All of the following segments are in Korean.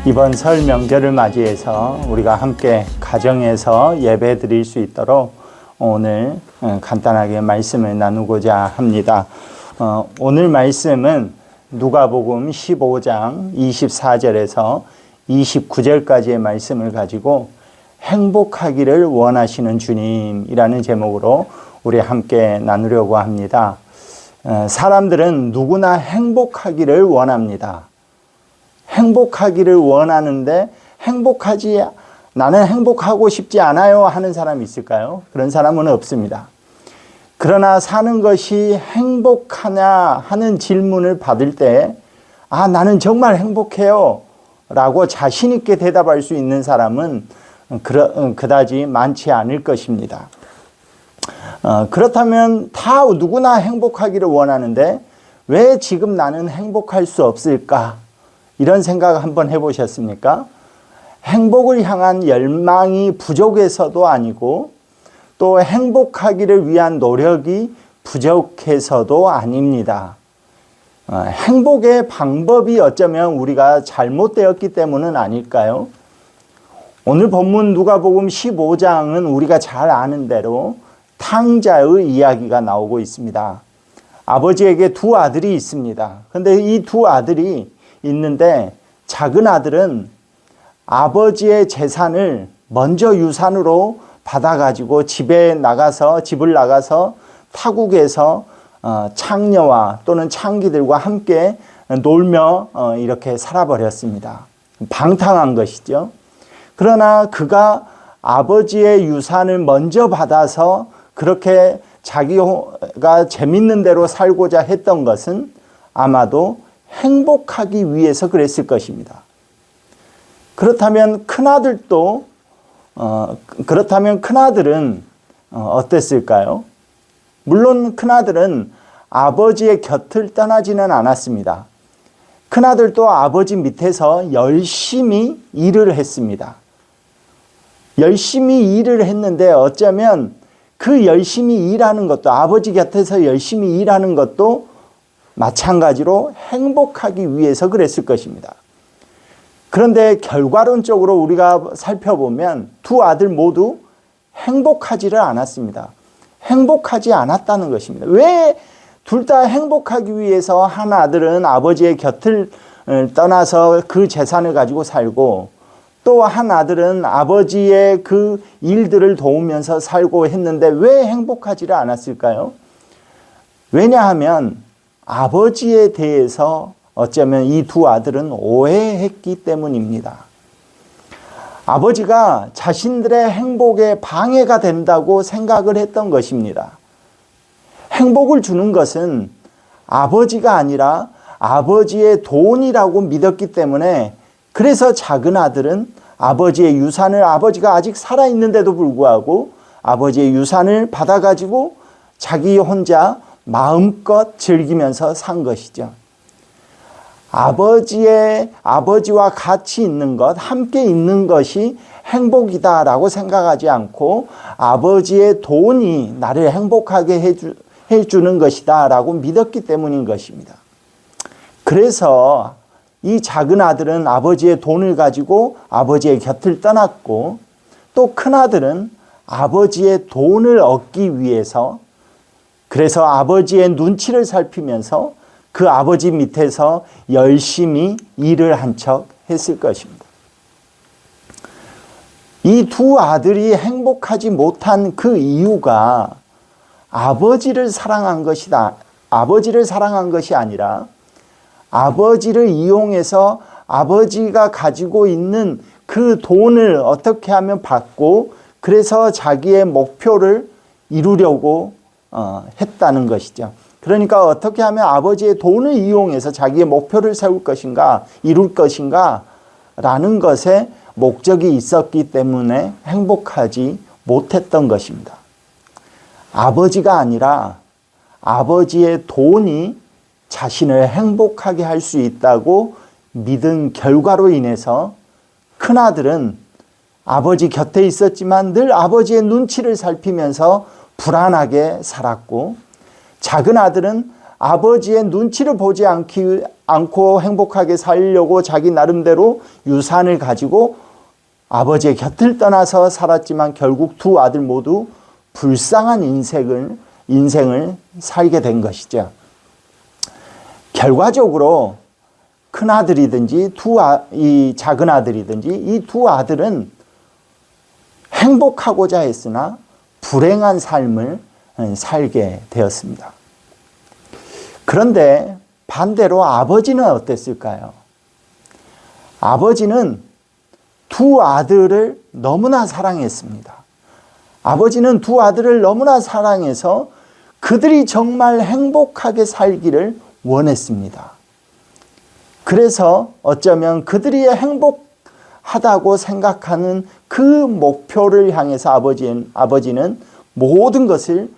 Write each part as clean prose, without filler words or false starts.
이번 설 명절을 맞이해서 우리가 함께 가정에서 예배 드릴 수 있도록 오늘 간단하게 말씀을 나누고자 합니다. 오늘 말씀은 누가복음 15장 24절에서 29절까지의 말씀을 가지고 행복하기를 원하시는 주님이라는 제목으로 우리 함께 나누려고 합니다. 사람들은 누구나 행복하기를 원합니다. 행복하기를 원하는데 나는 행복하고 싶지 않아요 하는 사람이 있을까요? 그런 사람은 없습니다. 그러나 사는 것이 행복하냐 하는 질문을 받을 때 나는 정말 행복해요 라고 자신 있게 대답할 수 있는 사람은 그다지 많지 않을 것입니다. 그렇다면 누구나 행복하기를 원하는데 왜 지금 나는 행복할 수 없을까? 이런 생각 한번 해보셨습니까? 행복을 향한 열망이 부족해서도 아니고 또 행복하기를 위한 노력이 부족해서도 아닙니다. 행복의 방법이 어쩌면 우리가 잘못되었기 때문은 아닐까요? 오늘 본문 누가복음 15장은 우리가 잘 아는 대로 탕자의 이야기가 나오고 있습니다. 아버지에게 두 아들이 있습니다. 그런데 이 두 아들이 있는데 작은 아들은 아버지의 재산을 먼저 유산으로 받아가지고 집을 나가서 타국에서 창녀와 또는 창기들과 함께 놀며 이렇게 살아버렸습니다. 방탕한 것이죠. 그러나 그가 아버지의 유산을 먼저 받아서 그렇게 자기가 재밌는 대로 살고자 했던 것은 아마도 행복하기 위해서 그랬을 것입니다. 그렇다면 큰아들은 어땠을까요? 물론 큰아들은 아버지의 곁을 떠나지는 않았습니다. 큰아들도 아버지 밑에서 열심히 일을 했습니다. 열심히 일을 했는데 어쩌면 그 열심히 일하는 것도 아버지 곁에서 열심히 일하는 것도 마찬가지로 행복하기 위해서 그랬을 것입니다. 그런데 결과론적으로 우리가 살펴보면 두 아들 모두 행복하지를 않았습니다. 행복하지 않았다는 것입니다. 왜 둘 다 행복하기 위해서 한 아들은 아버지의 곁을 떠나서 그 재산을 가지고 살고 또 한 아들은 아버지의 그 일들을 도우면서 살고 했는데 왜 행복하지를 않았을까요? 왜냐하면 아버지에 대해서 어쩌면 이 두 아들은 오해했기 때문입니다. 아버지가 자신들의 행복에 방해가 된다고 생각을 했던 것입니다. 행복을 주는 것은 아버지가 아니라 아버지의 돈이라고 믿었기 때문에 그래서 작은 아들은 아버지의 유산을 아버지가 아직 살아있는데도 불구하고 아버지의 유산을 받아가지고 자기 혼자 마음껏 즐기면서 산 것이죠. 아버지와 같이 있는 것, 함께 있는 것이 행복이다라고 생각하지 않고 아버지의 돈이 나를 행복하게 해주는 것이다라고 믿었기 때문인 것입니다. 그래서 이 작은 아들은 아버지의 돈을 가지고 아버지의 곁을 떠났고 또 큰 아들은 아버지의 돈을 얻기 위해서 그래서 아버지의 눈치를 살피면서 그 아버지 밑에서 열심히 일을 한 척 했을 것입니다. 이 두 아들이 행복하지 못한 그 이유가 아버지를 사랑한 것이 아니라 아버지를 이용해서 아버지가 가지고 있는 그 돈을 어떻게 하면 받고 그래서 자기의 목표를 이루려고 했다는 것이죠. 그러니까 어떻게 하면 아버지의 돈을 이용해서 자기의 목표를 세울 것인가, 이룰 것인가 라는 것에 목적이 있었기 때문에 행복하지 못했던 것입니다. 아버지가 아니라 아버지의 돈이 자신을 행복하게 할 수 있다고 믿은 결과로 인해서 큰아들은 아버지 곁에 있었지만 늘 아버지의 눈치를 살피면서 불안하게 살았고 작은 아들은 아버지의 눈치를 보지 않고 행복하게 살려고 자기 나름대로 유산을 가지고 아버지의 곁을 떠나서 살았지만 결국 두 아들 모두 불쌍한 인생을 살게 된 것이죠. 결과적으로 큰 아들이든지 이 작은 아들이든지 이 두 아들은 행복하고자 했으나 불행한 삶을 살게 되었습니다. 그런데 반대로 아버지는 어땠을까요? 아버지는 두 아들을 너무나 사랑했습니다. 아버지는 두 아들을 너무나 사랑해서 그들이 정말 행복하게 살기를 원했습니다. 그래서 어쩌면 그들이 행복하다고 생각하는 그 목표를 향해서 아버지는 모든 것을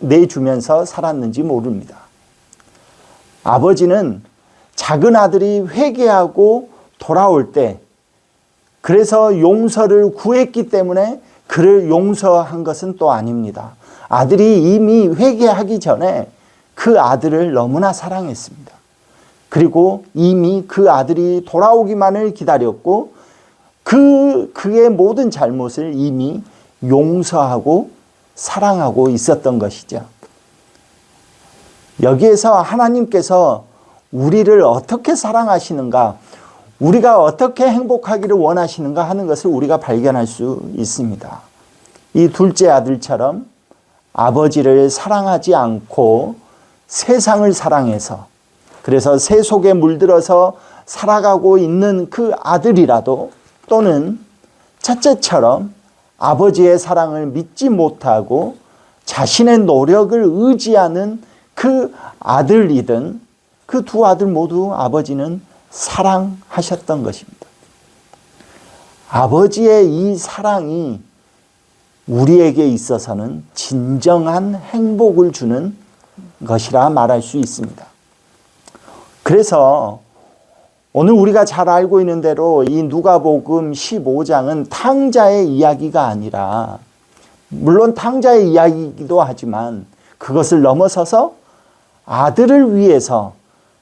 내주면서 살았는지 모릅니다. 아버지는 작은 아들이 회개하고 돌아올 때 그래서 용서를 구했기 때문에 그를 용서한 것은 또 아닙니다. 아들이 이미 회개하기 전에 그 아들을 너무나 사랑했습니다. 그리고 이미 그 아들이 돌아오기만을 기다렸고 그의 모든 잘못을 이미 용서하고 사랑하고 있었던 것이죠. 여기에서 하나님께서 우리를 어떻게 사랑하시는가, 우리가 어떻게 행복하기를 원하시는가 하는 것을 우리가 발견할 수 있습니다. 이 둘째 아들처럼 아버지를 사랑하지 않고 세상을 사랑해서 그래서 세 속에 물들어서 살아가고 있는 그 아들이라도 또는 첫째처럼 아버지의 사랑을 믿지 못하고 자신의 노력을 의지하는 그 아들이든 그 두 아들 모두 아버지는 사랑하셨던 것입니다. 아버지의 이 사랑이 우리에게 있어서는 진정한 행복을 주는 것이라 말할 수 있습니다. 그래서 오늘 우리가 잘 알고 있는 대로 이 누가복음 15장은 탕자의 이야기가 아니라 물론 탕자의 이야기이기도 하지만 그것을 넘어서서 아들을 위해서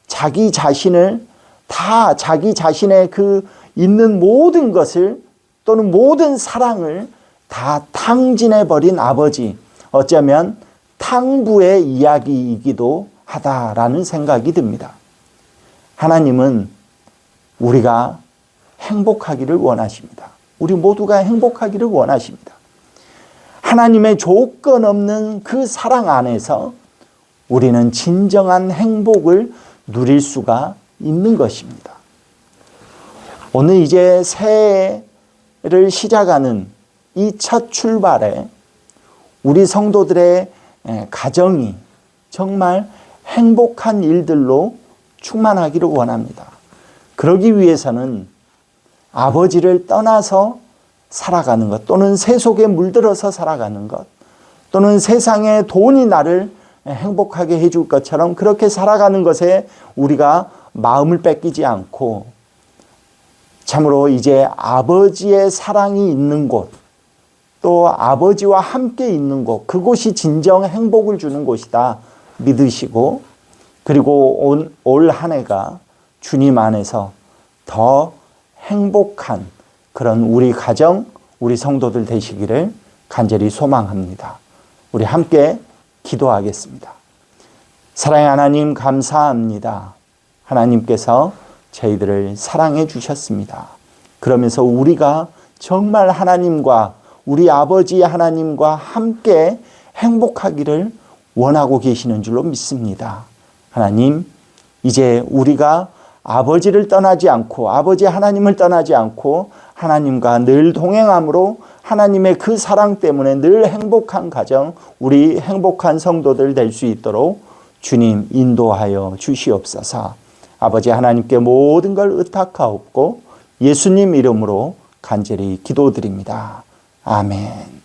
자기 자신을 다 자기 자신의 그 있는 모든 것을 또는 모든 사랑을 다 탕진해버린 아버지, 어쩌면 탕부의 이야기이기도 하다라는 생각이 듭니다. 하나님은 우리가 행복하기를 원하십니다. 우리 모두가 행복하기를 원하십니다. 하나님의 조건 없는 그 사랑 안에서 우리는 진정한 행복을 누릴 수가 있는 것입니다. 오늘 이제 새해를 시작하는 이 첫 출발에 우리 성도들의 가정이 정말 행복한 일들로 충만하기를 원합니다. 그러기 위해서는 아버지를 떠나서 살아가는 것 또는 세 속에 물들어서 살아가는 것 또는 세상의 돈이 나를 행복하게 해줄 것처럼 그렇게 살아가는 것에 우리가 마음을 뺏기지 않고 참으로 이제 아버지의 사랑이 있는 곳 또 아버지와 함께 있는 곳 그곳이 진정 행복을 주는 곳이다 믿으시고 그리고 올 한 해가 주님 안에서 더 행복한 그런 우리 가정, 우리 성도들 되시기를 간절히 소망합니다. 우리 함께 기도하겠습니다. 사랑의 하나님 감사합니다. 하나님께서 저희들을 사랑해 주셨습니다. 그러면서 우리가 정말 하나님과 우리 아버지 하나님과 함께 행복하기를 원하고 계시는 줄로 믿습니다. 하나님, 이제 우리가 아버지를 떠나지 않고 아버지 하나님을 떠나지 않고 하나님과 늘 동행함으로 하나님의 그 사랑 때문에 늘 행복한 가정, 우리 행복한 성도들 될 수 있도록 주님 인도하여 주시옵소서. 아버지 하나님께 모든 걸 의탁하옵고 예수님 이름으로 간절히 기도드립니다. 아멘.